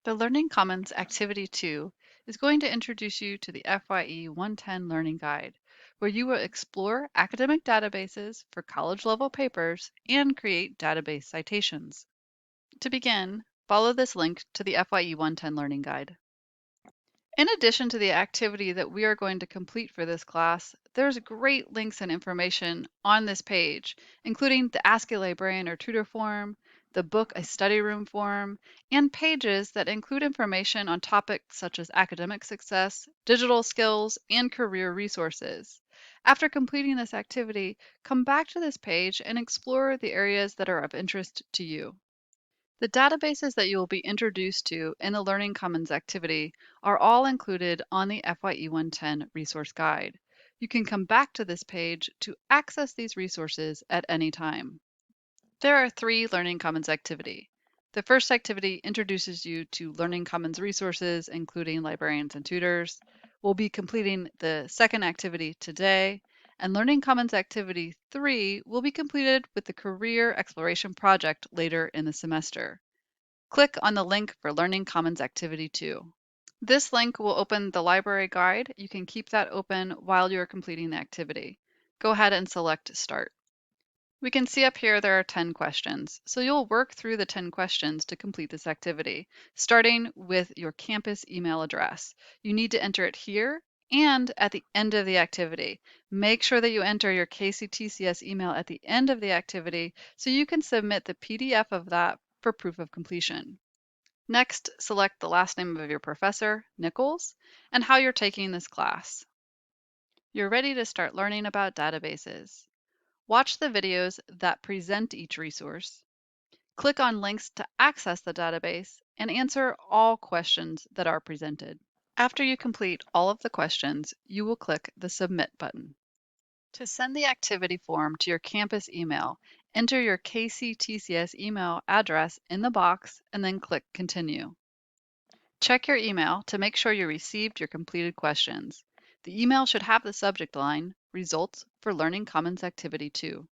The Learning Commons Activity 2 is going to introduce you to the FYE 110 Learning Guide, where you will explore academic databases for college-level papers and create database citations. To begin, follow this link to the FYE 110 Learning Guide. In addition to the activity that we are going to complete for this class, there's great links and information on this page, including the Ask a Librarian or Tutor form, the Book a Study Room form, and pages that include information on topics such as academic success, digital skills, and career resources. After completing this activity, come back to this page and explore the areas that are of interest to you. The databases that you will be introduced to in the Learning Commons activity are all included on the FYE 110 resource guide. You can come back to this page to access these resources at any time. There are three Learning Commons activity. The first activity introduces you to Learning Commons resources, including librarians and tutors. We'll be completing the second activity today, and Learning Commons Activity 3 will be completed with the Career Exploration Project later in the semester. Click on the link for Learning Commons Activity 2. This link will open the library guide. You can keep that open while you're completing the activity. Go ahead and select Start. We can see up here there are 10 questions, so you'll work through the 10 questions to complete this activity, starting with your campus email address. You need to enter it here and at the end of the activity. Make sure that you enter your KCTCS email at the end of the activity so you can submit the PDF of that for proof of completion. Next, select the last name of your professor, Nichols, and how you're taking this class. You're ready to start learning about databases. Watch the videos that present each resource, click on links to access the database, and answer all questions that are presented. After you complete all of the questions, you will click the Submit button. To send the activity form to your campus email, enter your KCTCS email address in the box and then click Continue. Check your email to make sure you received your completed questions. The email should have the subject line, Results for Learning Commons Activity 2.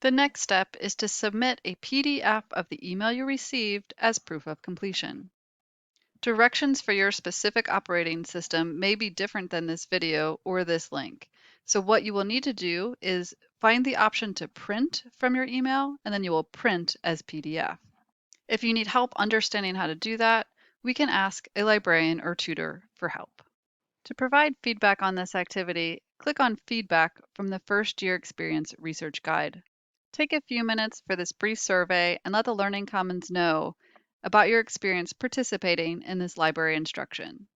The next step is to submit a PDF of the email you received as proof of completion. Directions for your specific operating system may be different than this video or this link. So what you will need to do is find the option to print from your email, and then you will print as PDF. If you need help understanding how to do that, we can ask a librarian or tutor for help. To provide feedback on this activity, click on Feedback from the First Year Experience Research Guide. Take a few minutes for this brief survey and let the Learning Commons know about your experience participating in this library instruction.